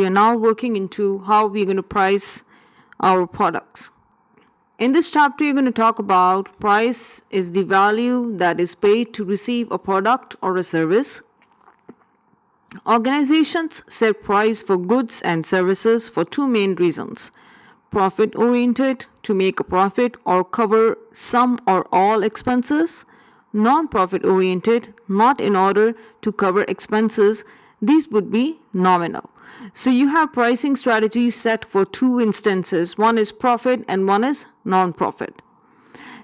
We are now working into how we're going to price our products. In this chapter, you're going to talk about price is the value that is paid to receive a product or a service. Organizations set price for goods and services for two main reasons: profit-oriented, to make a profit or cover some or all expenses; non-profit-oriented, not in order to cover expenses. These would be nominal. So you have pricing strategies set for two instances. One is profit and one is non-profit.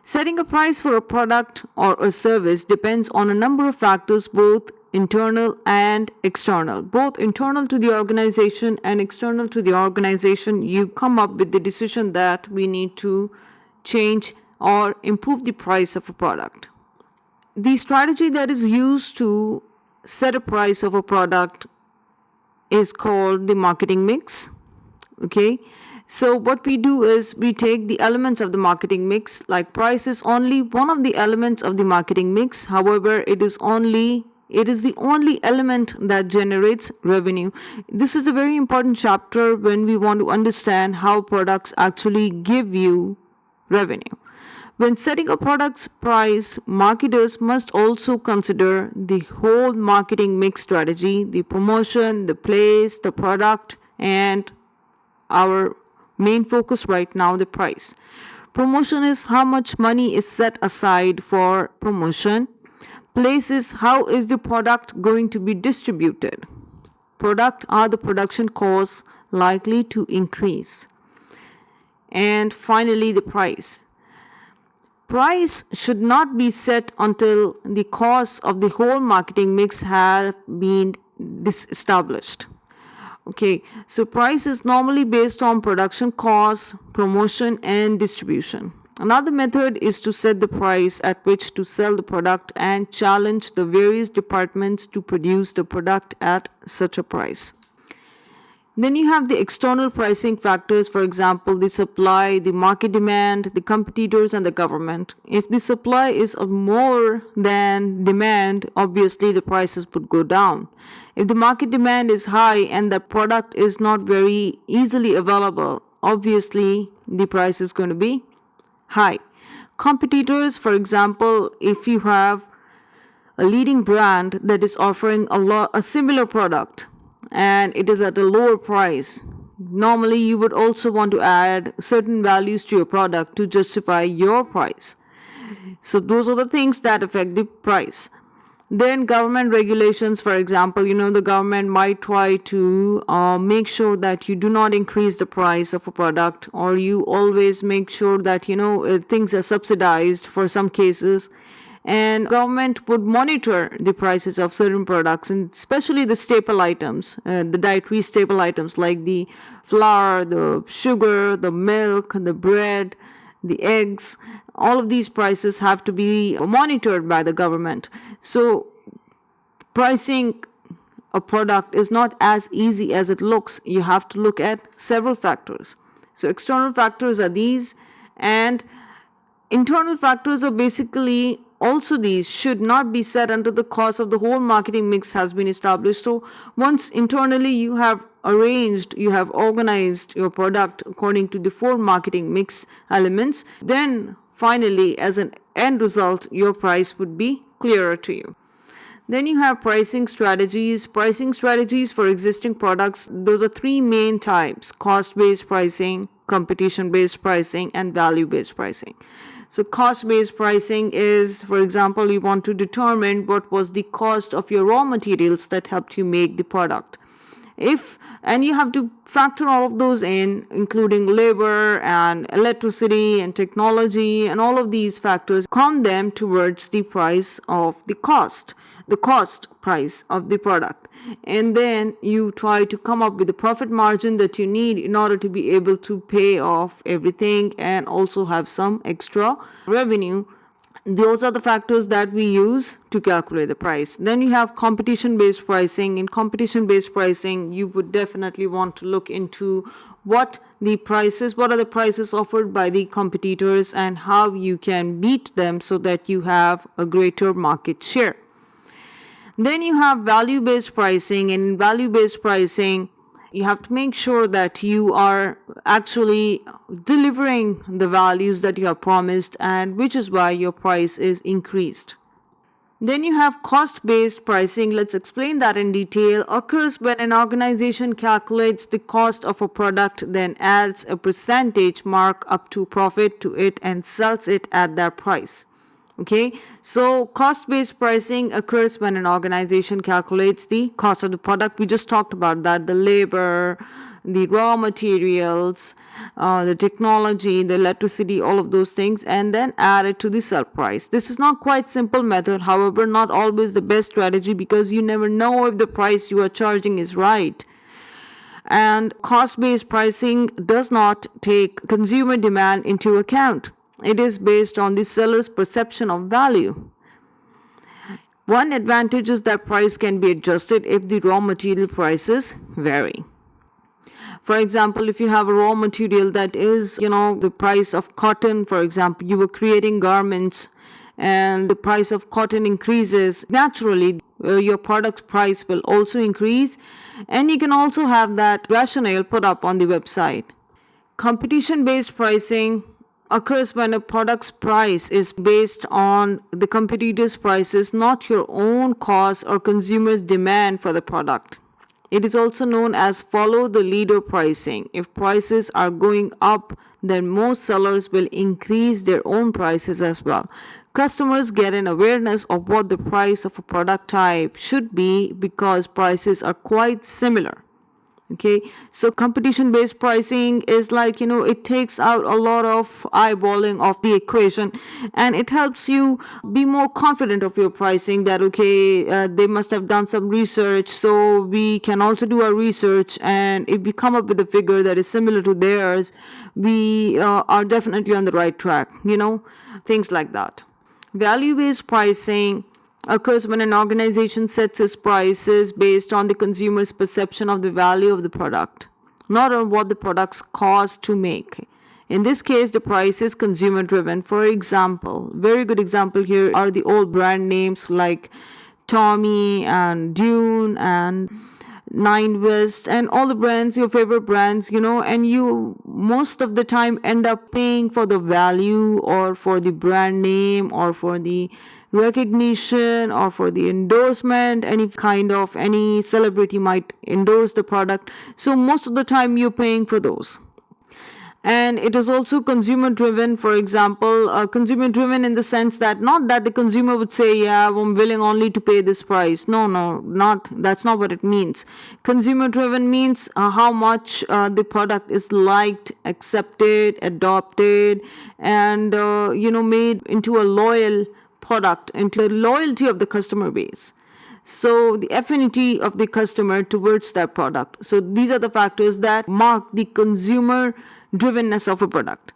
Setting a price for a product or a service depends on a number of factors, both internal and external. Both internal to the organization and external to the organization, you come up with the decision that we need to change or improve the price of a product. The strategy that is used to set a price of a product is called the marketing mix. Okay, so what we do is we take the elements of the marketing mix, like price is only one of the elements of the marketing mix. However, it is the only element that generates revenue. This is a very important chapter when we want to understand how products actually give you revenue. When setting a product's price, marketers must also consider the whole marketing mix strategy: the promotion, the place, the product, and our main focus right now, the price. Promotion is how much money is set aside for promotion. Place is how is the product going to be distributed. Product are the production costs likely to increase. And finally, the price. Price should not be set until the costs of the whole marketing mix have been established. Okay, so price is normally based on production costs, promotion, and distribution. Another method is to set the price at which to sell the product and challenge the various departments to produce the product at such a price. Then you have the external pricing factors, for example, the supply, the market demand, the competitors, and the government. If the supply is more than demand, obviously the prices would go down. If the market demand is high and the product is not very easily available, obviously the price is going to be high. Competitors, for example, if you have a leading brand that is offering a similar product and it is at a lower price, normally you would also want to add certain values to your product to justify your price. So those are the things that affect the price. Then government regulations, for example, the government might try to make sure that you do not increase the price of a product, or you always make sure that things are subsidized for some cases. And government would monitor the prices of certain products, and especially the staple items, the dietary staple items like the flour, the sugar, the milk, the bread, the eggs. All of these prices have to be monitored by the government. So pricing a product is not as easy as it looks. You have to look at several factors. So external factors are these, and internal factors are basically also these. Should not be set until the cost of the whole marketing mix has been established. So once internally you have organized your product according to the four marketing mix elements, then finally as an end result your price would be clearer to you. Then you have pricing strategies. Pricing strategies for existing products, those are three main types: cost-based pricing, competition-based pricing, and value-based pricing. So cost-based pricing is, for example, you want to determine what was the cost of your raw materials that helped you make the product. And you have to factor all of those in, including labor and electricity and technology, and all of these factors come them towards the price of the cost price of the product. And then you try to come up with the profit margin that you need in order to be able to pay off everything and also have some extra revenue. Those are the factors that we use to calculate the price. Then you have competition-based pricing. In competition-based pricing, you would definitely want to look into what are the prices offered by the competitors and how you can beat them so that you have a greater market share. Then you have value-based pricing. And in value-based pricing, You have to make sure that you are actually delivering the values that you have promised, and which is why your price is increased. Then you have cost-based pricing. Let's explain that in detail. Occurs when an organization calculates the cost of a product, then adds a percentage mark up to profit to it and sells it at that price. Okay, so cost-based pricing occurs when an organization calculates the cost of the product. We just talked about that, the labor, the raw materials, the technology, the electricity, all of those things, and then add it to the sell price. This is not quite simple method, however, not always the best strategy, because you never know if the price you are charging is right. And cost-based pricing does not take consumer demand into account. It is based on the seller's perception of value. One advantage is that price can be adjusted if the raw material prices vary. For example, if you have a raw material that is, the price of cotton, for example, you were creating garments and the price of cotton increases, naturally your product price will also increase, and you can also have that rationale put up on the website. Competition-based pricing occurs when a product's price is based on the competitor's prices, not your own cost or consumers' demand for the product. It is also known as follow the leader pricing. If prices are going up, then most sellers will increase their own prices as well. Customers get an awareness of what the price of a product type should be because prices are quite similar. Okay, so competition-based pricing is like, it takes out a lot of eyeballing of the equation, and it helps you be more confident of your pricing, that, they must have done some research, so we can also do our research, and if we come up with a figure that is similar to theirs, we are definitely on the right track, things like that. Value-based pricing occurs when an organization sets its prices based on the consumer's perception of the value of the product, not on what the products cost to make. In this case, the price is consumer driven. For example, very good example here are the old brand names like Tommy and Dune and Nine West and all the brands, your favorite brands, and you most of the time end up paying for the value or for the brand name or for the recognition or for the endorsement. Any celebrity might endorse the product, so most of the time you're paying for those. And it is also consumer driven. For example, consumer driven in the sense that not that the consumer would say, yeah, I'm willing only to pay this price. That's not what it means. Consumer driven means how much the product is liked, accepted, adopted, and made into a loyal product, into the loyalty of the customer base. So the affinity of the customer towards that product. So these are the factors that mark the consumer drivenness of a product.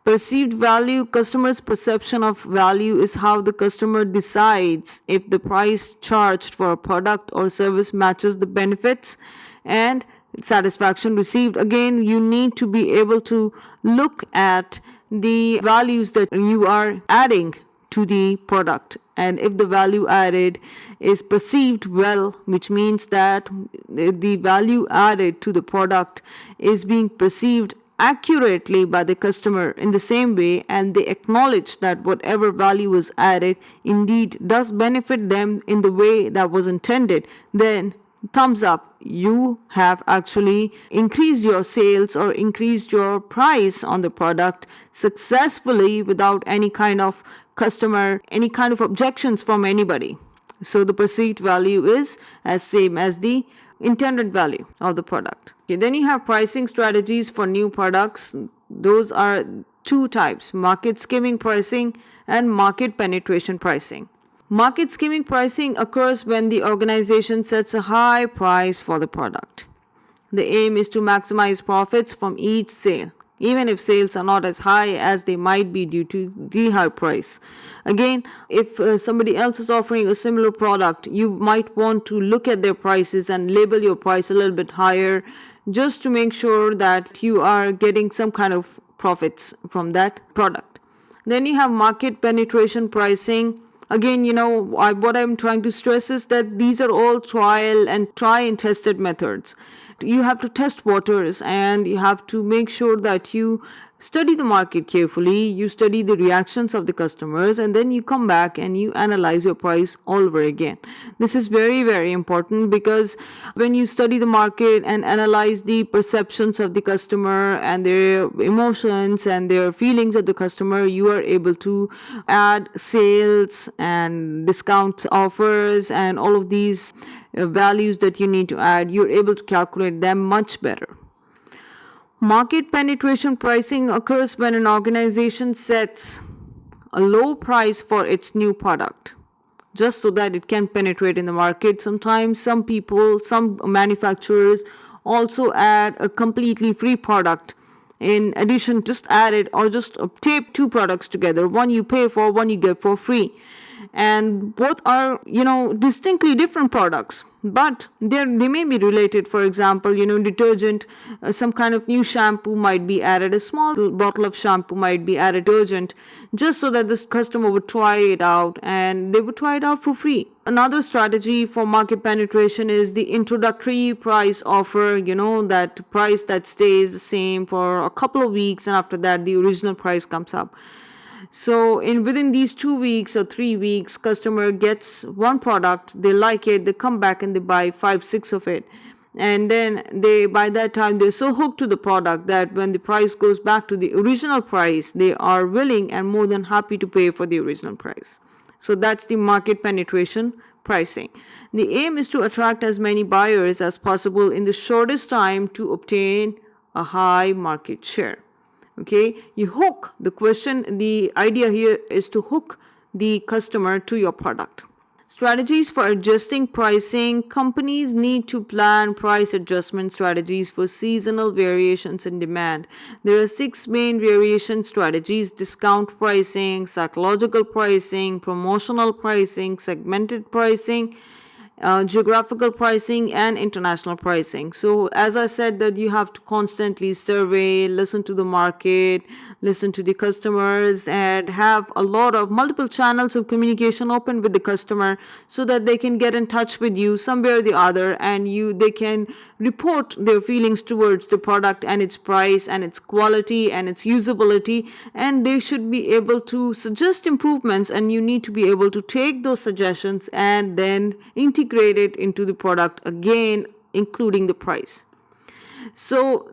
Perceived value, customer's perception of value is how the customer decides if the price charged for a product or service matches the benefits and satisfaction received. Again, you need to be able to look at the values that you are adding to the product, and if the value added is perceived well, which means that the value added to the product is being perceived accurately by the customer in the same way, and they acknowledge that whatever value was added indeed does benefit them in the way that was intended, then thumbs up, you have actually increased your sales or increased your price on the product successfully without any kind of objections from anybody. So the perceived value is as same as the intended value of the product. Okay, then you have pricing strategies for new products. Those are two types: market skimming pricing and market penetration pricing. Market skimming pricing occurs when the organization sets a high price for the product. The aim is to maximize profits from each sale, even if sales are not as high as they might be due to the high price. Again, if somebody else is offering a similar product, you might want to look at their prices and label your price a little bit higher just to make sure that you are getting some kind of profits from that product. Then you have market penetration pricing. Again, what I'm trying to stress is that these are all trial and tested methods. You have to test waters, and you have to make sure that you study the market carefully, you study the reactions of the customers, and then you come back and you analyze your price all over again. This is very, very important, because when you study the market and analyze the perceptions of the customer and their emotions and their feelings of the customer, you are able to add sales and discount offers and all of these values that you need to add. You're able to calculate them much better. Market penetration pricing occurs when an organization sets a low price for its new product, just so that it can penetrate in the market. Sometimes some manufacturers also add a completely free product. In addition, just add it, or just tape two products together. One you pay for, one you get for free. And both are, distinctly different products, but they may be related. For example, detergent, some kind of new shampoo might be added, a small bottle of shampoo might be added detergent, just so that this customer would try it out, and they would try it out for free. Another strategy for market penetration is the introductory price offer, that price that stays the same for a couple of weeks, and after that the original price comes up. So within these 2 weeks or 3 weeks, customer gets one product, they like it, they come back and they buy 5-6 of it. And then by that time, they're so hooked to the product that when the price goes back to the original price, they are willing and more than happy to pay for the original price. So that's the market penetration pricing. The aim is to attract as many buyers as possible in the shortest time to obtain a high market share. Okay, the idea here is to hook the customer to your product. Strategies for adjusting pricing. Companies need to plan price adjustment strategies for seasonal variations in demand. There are 6 main variation strategies: discount pricing, psychological pricing, promotional pricing, segmented pricing, geographical pricing, and international pricing. So as I said, that you have to constantly survey, listen to the market, listen to the customers, and have a lot of multiple channels of communication open with the customer, so that they can get in touch with you somewhere or the other, and they can report their feelings towards the product and its price and its quality and its usability, and they should be able to suggest improvements, and you need to be able to take those suggestions and then integrate it into the product again, including the price. So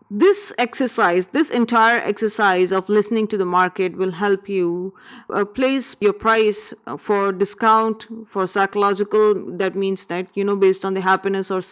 this entire exercise of listening to the market will help you place your price for discount, for psychological, that means that, based on the happiness or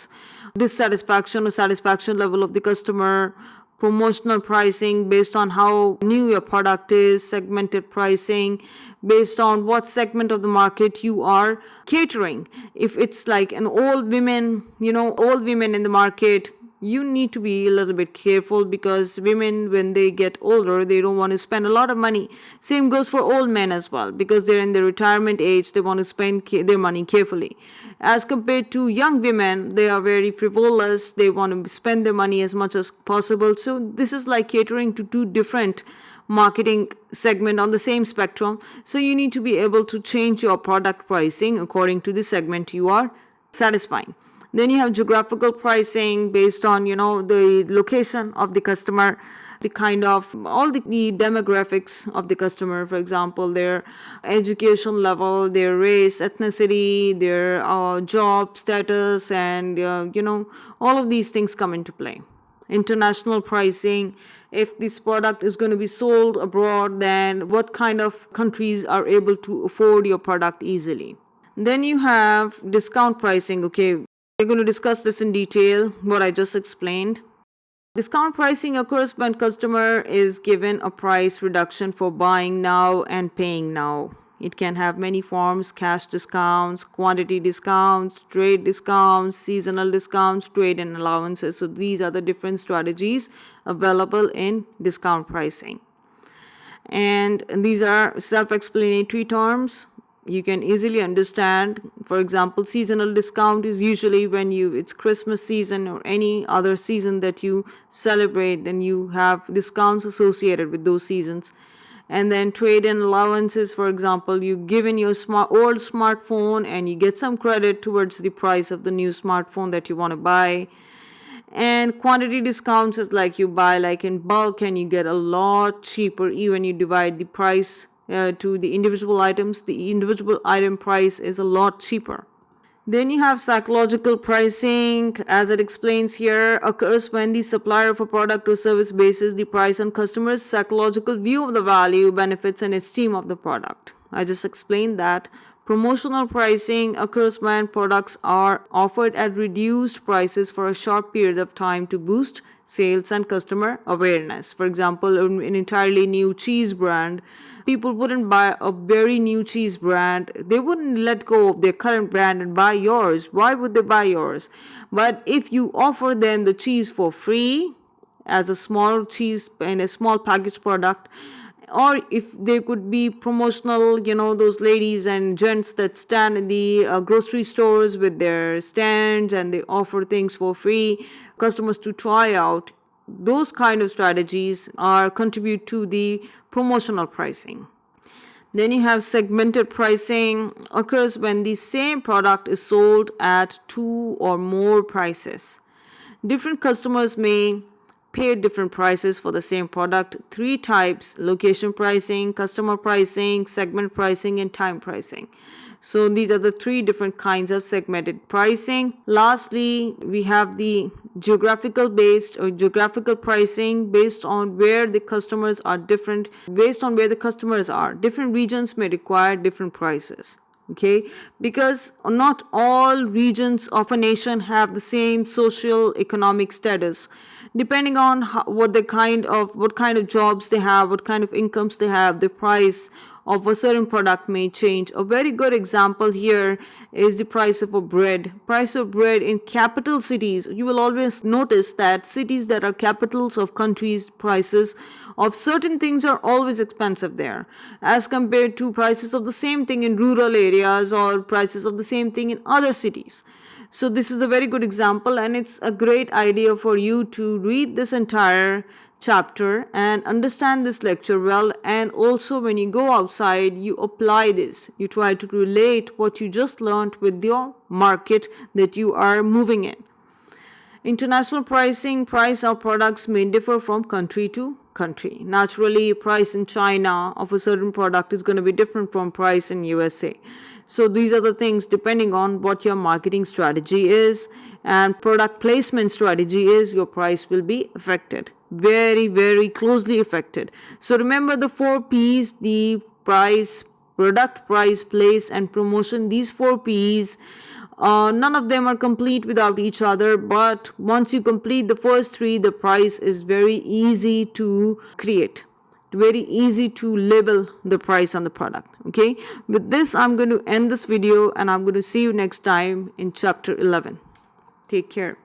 dissatisfaction or satisfaction level of the customer; promotional pricing, based on how new your product is; segmented pricing, based on what segment of the market you are catering. If it's like an old women in the market, you need to be a little bit careful, because women, when they get older, they don't want to spend a lot of money. Same goes for old men as well, because they're in the retirement age, they want to spend their money carefully. As compared to young women, they are very frivolous, they want to spend their money as much as possible. So this is like catering to 2 different marketing segment on the same spectrum. So you need to be able to change your product pricing according to the segment you are satisfying. Then you have geographical pricing, based on the location of the customer, the kind of all the demographics of the customer. For example, their education level, their race, ethnicity, their job status, and all of these things come into play. International pricing. If this product is going to be sold abroad, then what kind of countries are able to afford your product easily? Then you have discount pricing. Okay, we're going to discuss this in detail, what I just explained. Discount pricing occurs when customer is given a price reduction for buying now and paying now. It can have many forms: cash discounts, quantity discounts, trade discounts, seasonal discounts, trade and allowances. So these are the different strategies available in discount pricing. And these are self-explanatory terms. You can easily understand. For example, seasonal discount is usually when it's Christmas season or any other season that you celebrate, then you have discounts associated with those seasons. And then trade and allowances, for example, you give in your old smartphone and you get some credit towards the price of the new smartphone that you want to buy. And quantity discounts is like you buy like in bulk and you get a lot cheaper. Even you divide the price to the individual items, the individual item price is a lot cheaper. Then you have psychological pricing, as it explains here, occurs when the supplier of a product or service bases the price on customers' psychological view of the value, benefits, and esteem of the product. I just explained that. Promotional pricing occurs when products are offered at reduced prices for a short period of time to boost sales and customer awareness. For example, an entirely new cheese brand, people wouldn't buy a very new cheese brand. They wouldn't let go of their current brand and buy yours. Why would they buy yours? But if you offer them the cheese for free as a small cheese in a small packaged product, or if they could be promotional, those ladies and gents that stand in the grocery stores with their stands and they offer things for free, customers to try out, those kind of strategies are contribute to the promotional pricing. Then you have segmented pricing, occurs when the same product is sold at two or more prices. Different customers may pay different prices for the same product. Three types: location pricing, customer pricing, segment pricing, and time pricing. So these are the three different kinds of segmented pricing. Lastly, we have the geographical based or geographical pricing based on where the customers are different. Based on where the customers are, different regions may require different prices. Okay, because not all regions of a nation have the same social economic status. Depending on what kind of jobs they have, what kind of incomes they have, the price of a certain product may change. A very good example here is the price of a bread. Price of bread in capital cities. You will always notice that cities that are capitals of countries, prices of certain things are always expensive there as compared to prices of the same thing in rural areas or prices of the same thing in other cities. So this is a very good example, and it's a great idea for you to read this entire chapter and understand this lecture well. And also when you go outside, you apply this. You try to relate what you just learned with your market that you are moving in. International pricing, price of products may differ from country to country. Naturally, price in China of a certain product is going to be different from price in USA. So these are the things, depending on what your marketing strategy is and product placement strategy is, your price will be affected. Very, very closely affected. So remember the 4 P's, the price, product, price, place, and promotion. These 4 P's, none of them are complete without each other, but once you complete the first 3, the price is very easy to create, very easy to label the price on the product. Okay, with this I'm going to end this video and I'm going to see you next time in chapter 11. Take care.